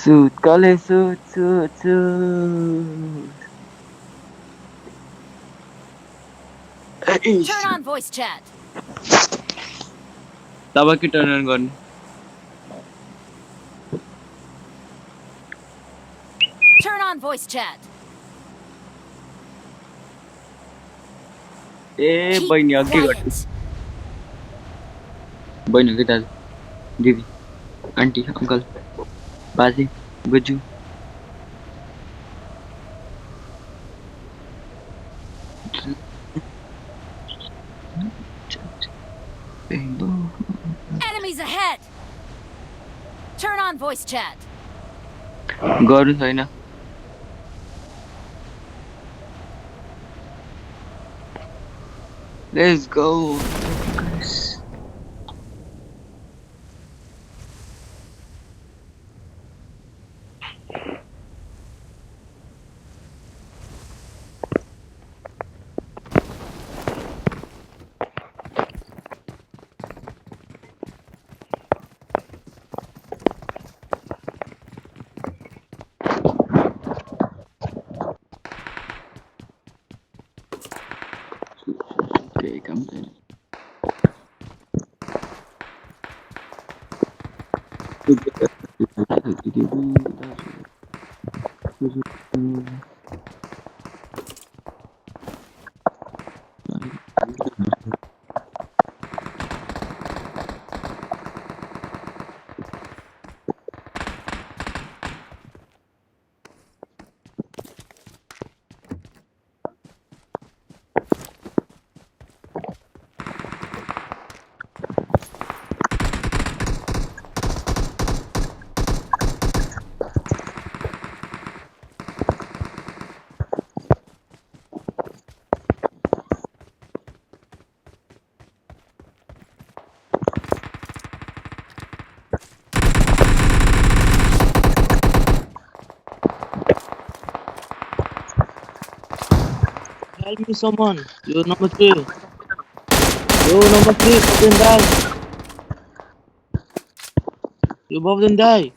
Suit, kale suit. Turn on voice chat. तब के turn अन गर्ने Turn on voice chat. A Keep बहिनी अघि घट्यो quiet. बहिनी के दाजु दिदी आन्टी अङ्कल बाजे बोजू Enemies ahead. Turn on voice chat. गर्नु छैन लेट्स गो केही काम छैन Help me, someone. You're number three. Yo, number three, Bob then die. You Bob then die.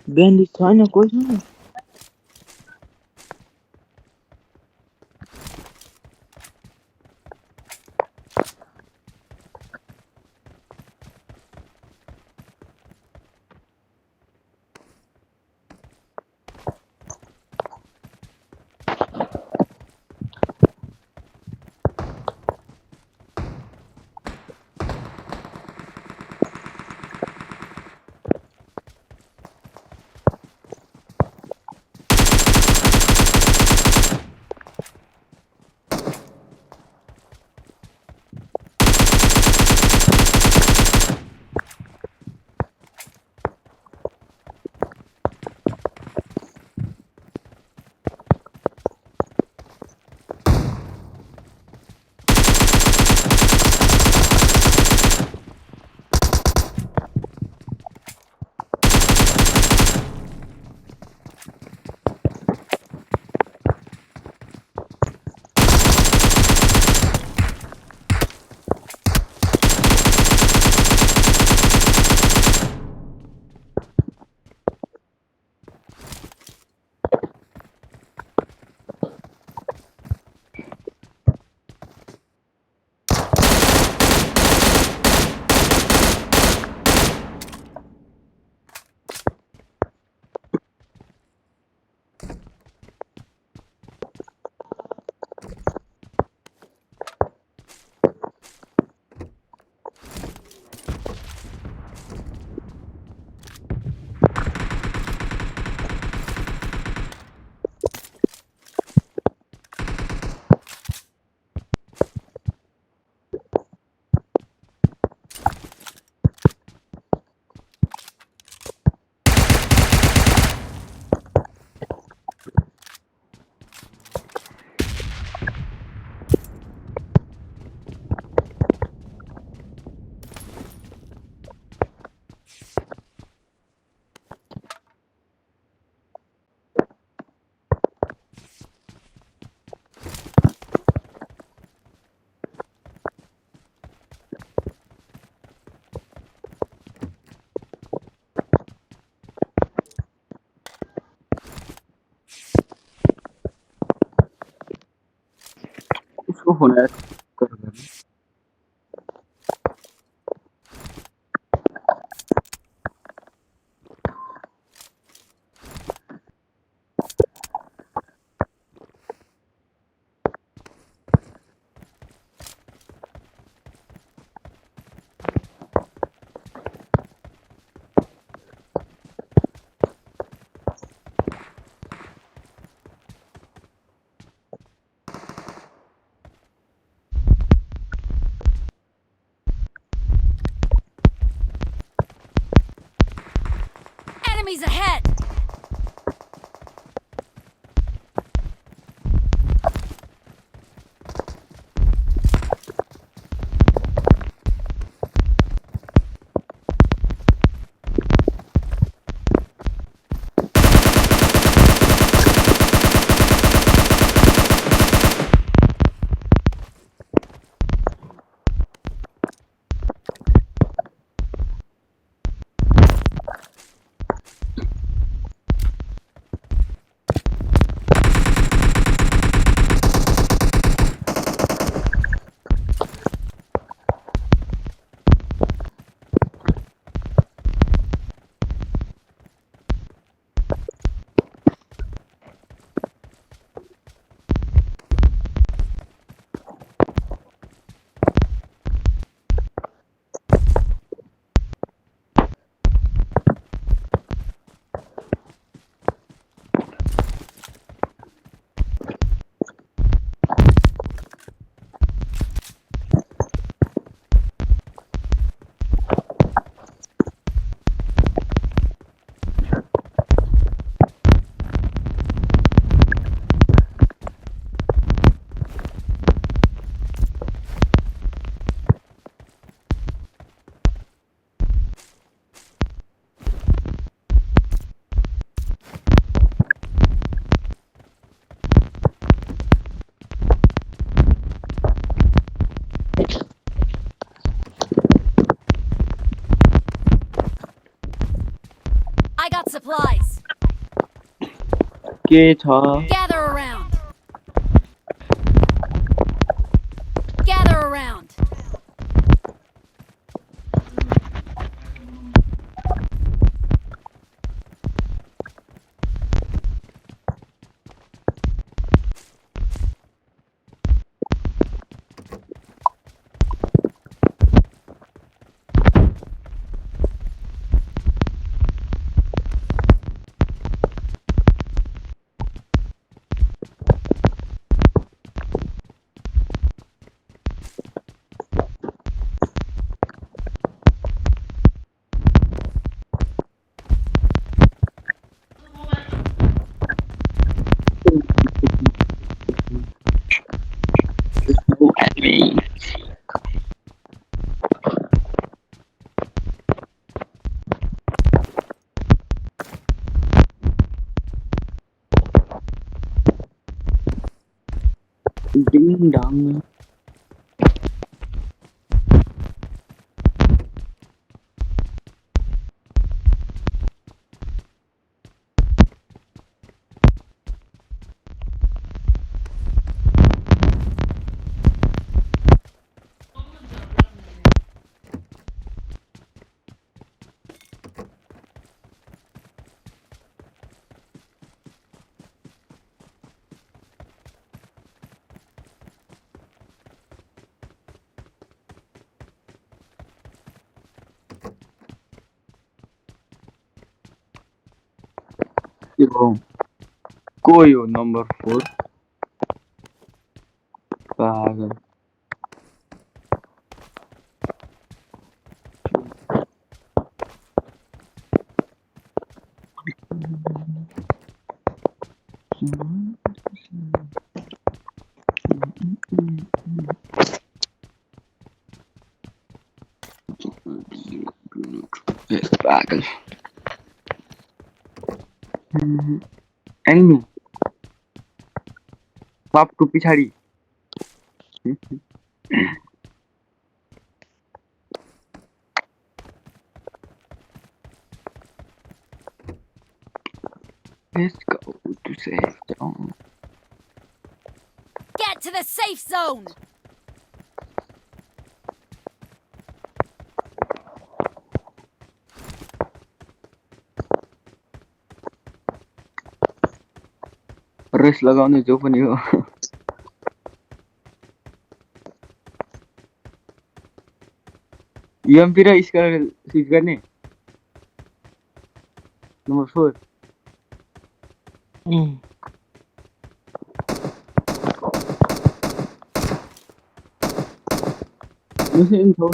Bandit छैन कोही छैन किसको फोन आया करो यार। Enemies ahead! I got supplies. के छ Gather around. Gather around. no enemy ding dong यो को यो नंबर 4 पागल पागल enemy पाप टु पछाडी let's go to safe zone Get to the safe zone! Race लगाउने जो पनि हो यूएमपी र स्कार स्विच गर्ने नम्बर 4 मुसिन थौ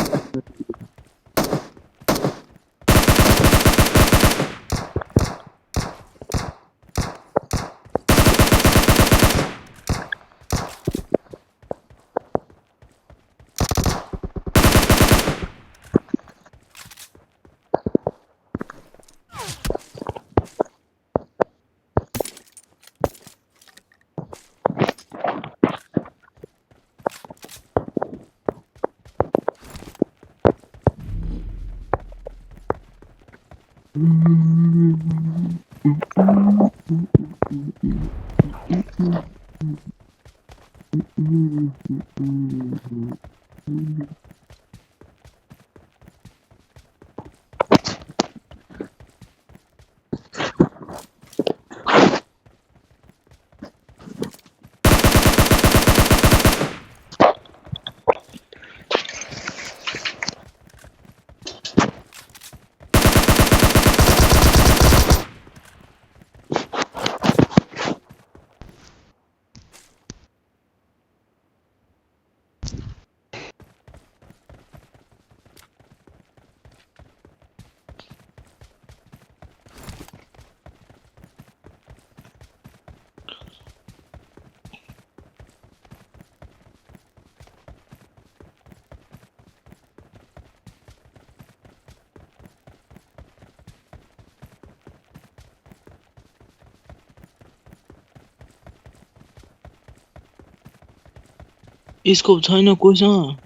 स्कोप छैन कोसँग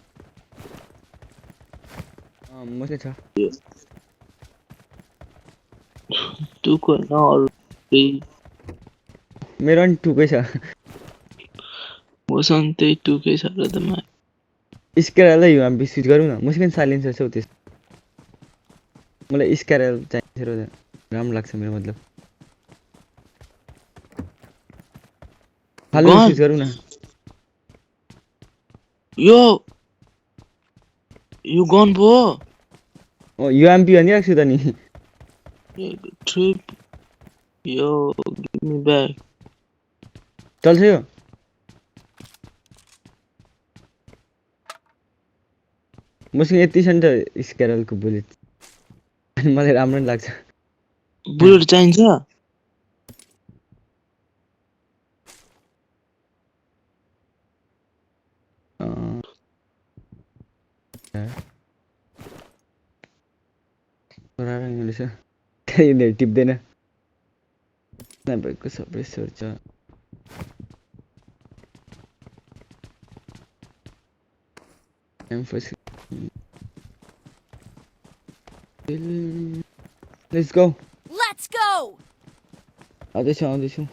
मकै छ टुको हैन अरु मेरो नि टुकै छ मसँग त्यही टुकै छ र त मा स्क्यारलाई यूएमपी स्विच गरौँ न मसिकन साइलेन्सर छ त्यस मलाई स्क्यारल चाहिन्छ र राम्रो लाग्छ मेरो मतलब हालु स्विच गरौँ न यो गन पो यूएमपी भनिराख्छु त नि ट्रिप यो गिभ मी ब्याक चल्छ यो मसँग यति छ नि त स्क्यारलको बुलेट अनि मलाई राम्रो नि लाग्छ बुलेट चाहिन्छ यिनीहरू टिप्दैन स्नाइपरको सप्रेसर छ Let's go. Let's go! आउँदैछु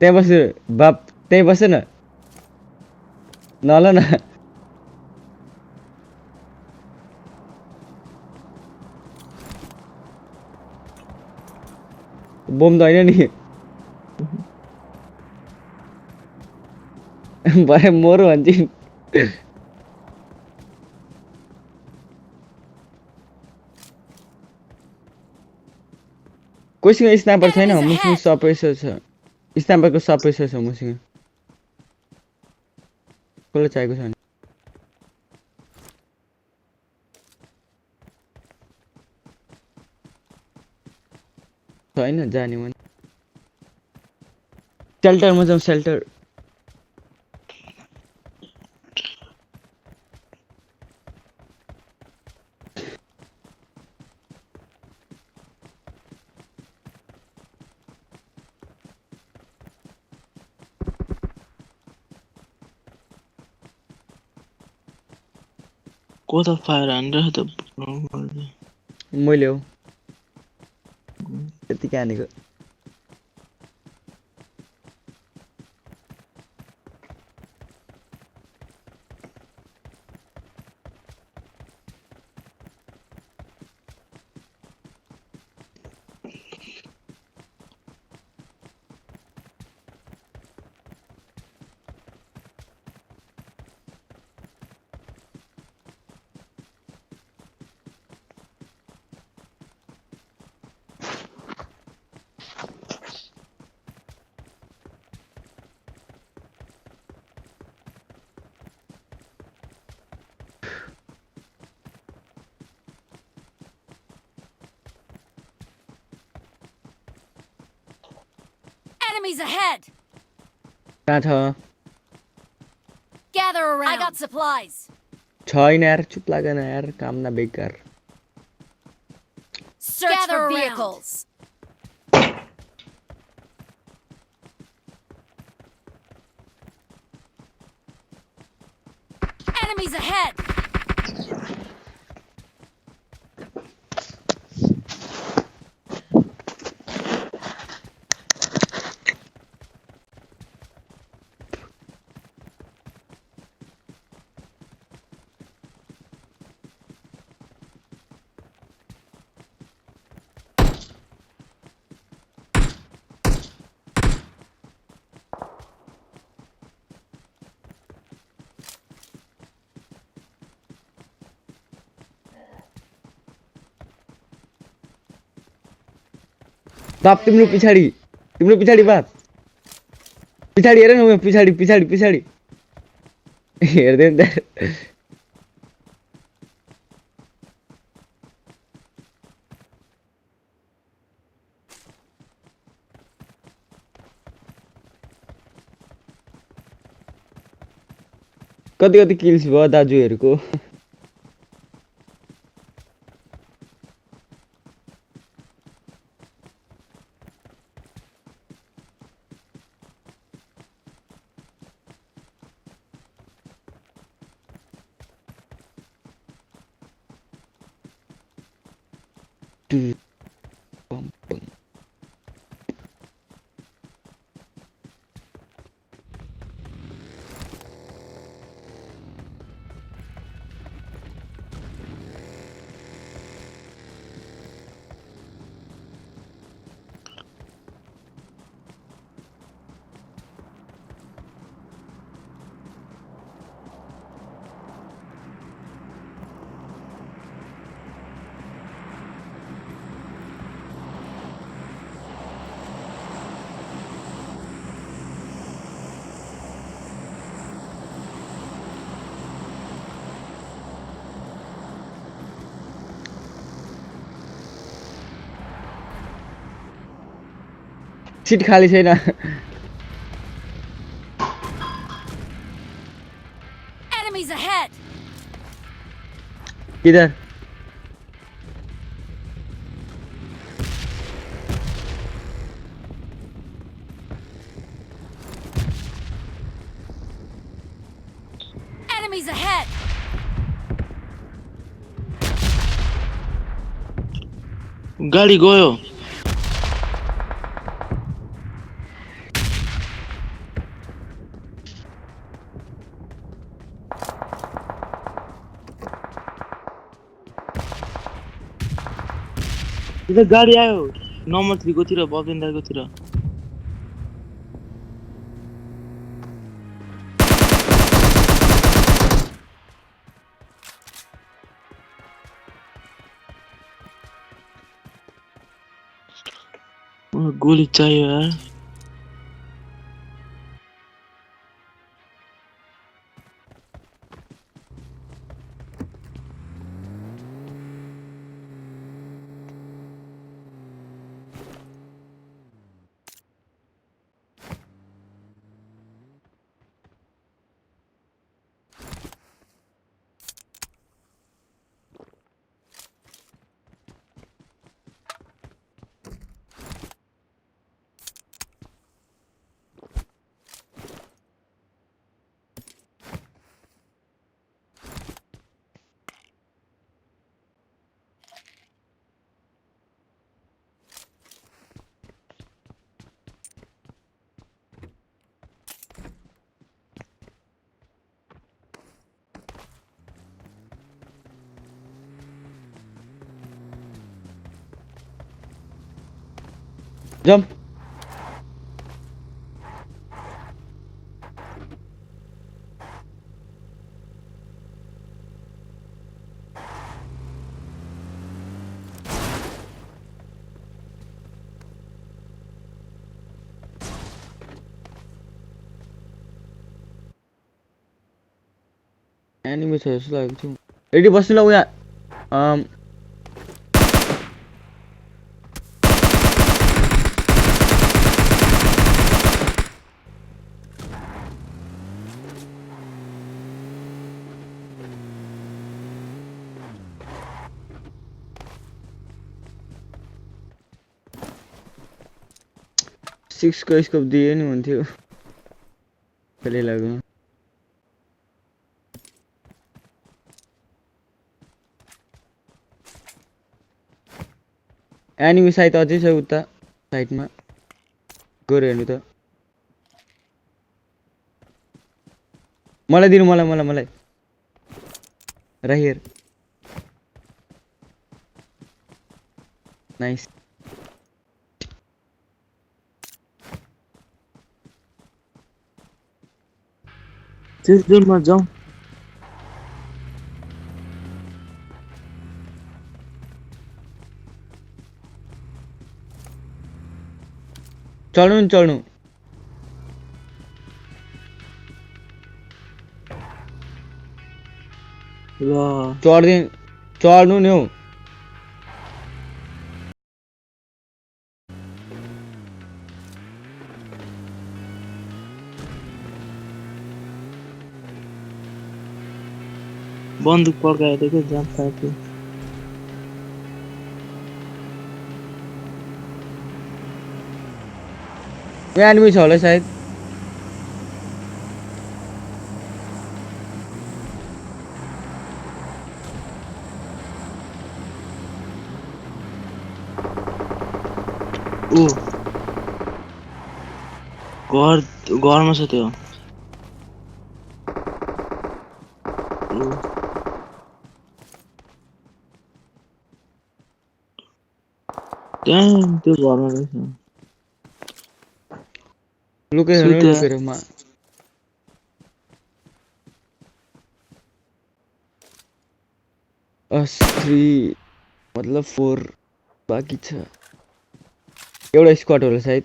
त्यहाँ बस्नु बाप त्यही बस न नल न बम त होइन नि भरे मोर भन्छ कोसँग स्नाइपर छैन मसँग सप्रेसर छ स्नाइपरको सप्रेसर छ मसँग कसलाई चाहिएको छ छैन जाने मन सेल्टरमा जाउँ सेल्टर कता फायर हानेर त मैले हो त्यतिकै हानेको Enemies ahead! कहाँ छ Gather around. I got supplies. छैन यार चुप लागेन यार काम न बेकार Search for vehicles. Enemies ahead! बाप तिम्रो पछाडि बाप पछाडि हेर न उयो पछाडि हेर्दै नि त कति किल्स भयो दाजुहरूको सिट खाली छैन Enemies ahead! किधर Enemies ahead! गाडी गयो त्यो गाडी आयो नम्बर 3 कोतिर बबिन्दाकोतिर गोली चाहियो यार जम्प एनिमी छ जस्तो लागेको थियो रेडी बस्नु ल उया 6 को स्कोप दिए नि हुन्थ्यो कहिले लाग्यो एनिमी साइड अझै छ उता साइडमा गएर हेर्नु त मलाई दिनु मलाई right here nice त्यस जोनमा जाऊ चढ्नु ल चढ्नु नि हौ बन्दुक पड्काएर के जाम खाएको यहाँ एनिमी छ होला सायद ओ घरमा छ त्यो त्यहाँ त्यो घरमा रहेछ लुकेर अस 3 मतलब 4 बाँकी छ एउटा स्क्वाड होला सायद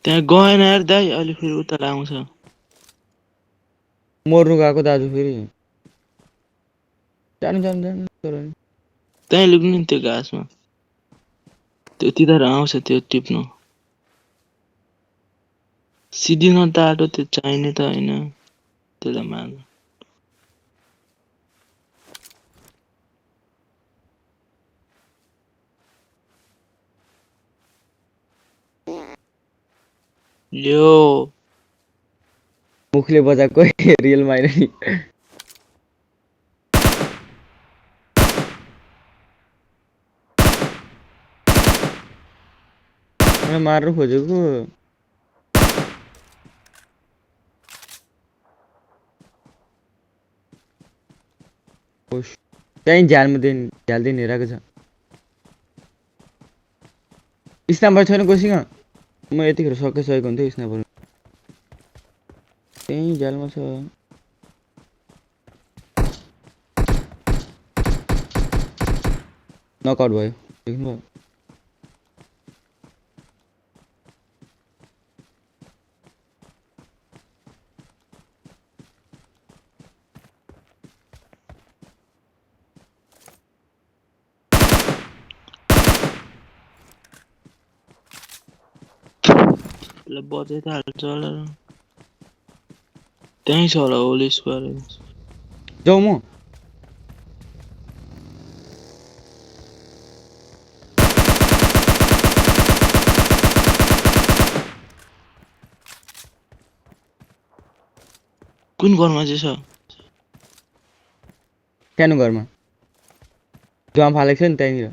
त्यहाँ गएन यार दाइ अहिले फेरि उता आउँछ मर्नु गएको दाजु फेरि जानु तर त्यहीँ लुक्नु नि त्यो घाँसमा त्यो तिनीहरू आउँछ त्यो टिप्नु सिधिन टाटो त्यो चाहिने त होइन त्यसलाई मार्नु यो मुखले बजाएको रियल माइन नि मार्नु खोजेको त्यहीँ झ्याल्दै हेरेको छ स्न्यापर छैन कोसँग म यतिखेर सकेको हुन्थ्यो स्न्यापर त्यहीँ झ्यालमा छ नकआउट भयो देख्नुभयो बजाइ त हाल्छ होला त्यहीँ छ होला होल स्क्वायर जाऊ म कुन घरमा चाहिँ छ सानो घरमा जाम फालेको छ नि त्यहीँनिर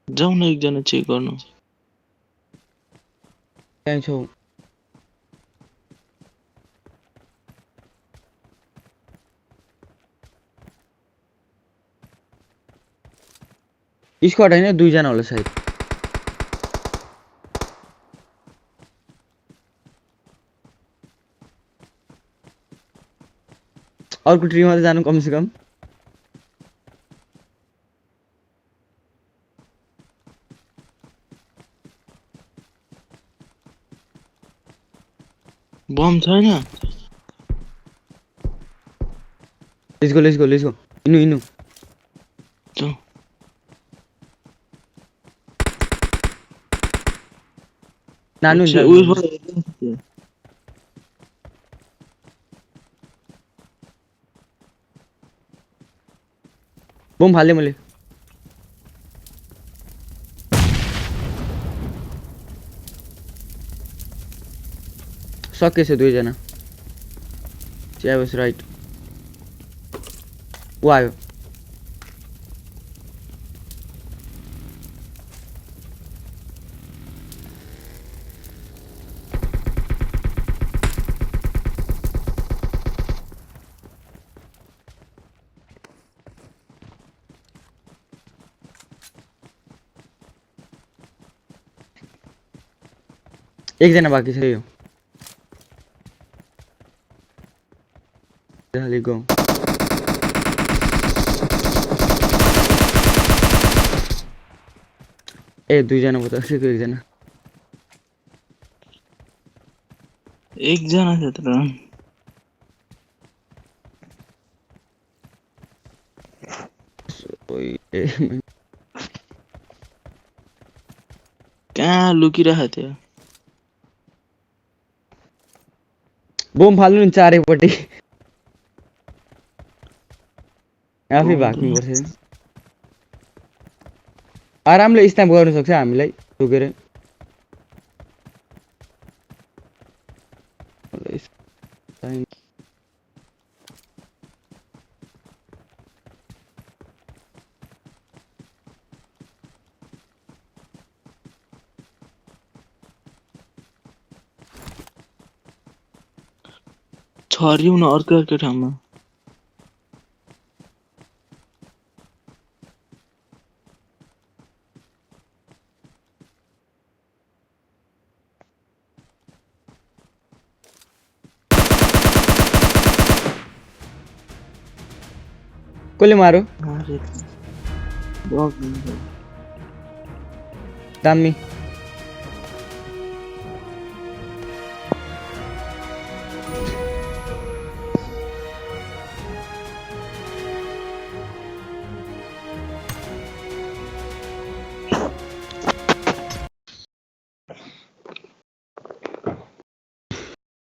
जाऊ न एकजना चेक गर्नु त्यहीँ छौ स्क्वाड हैन 2 जना होला सायद अर्को ट्रीमा त जानु कम से कम बम छैन लेट्स गो इनु चल नानु पछि हुन्छ उयोबाट हेर्दै बम फाल्दै मैले सकेछ 2 जना I was right ऊ आयो एकजना बाँकी छ यो Let's go. ए 2 जना पो त एकजना एकजना छ तर ओइ कहाँ लुकिरहेको थियो बम फाल्नु नि चारैपट्टि आफै भाग्नु पर्छ आरामले स्न्याप गर्न सक्छ हामीलाई टोकेर छरिउ न अर्को ठाउँमा कसले मारो मारे दामी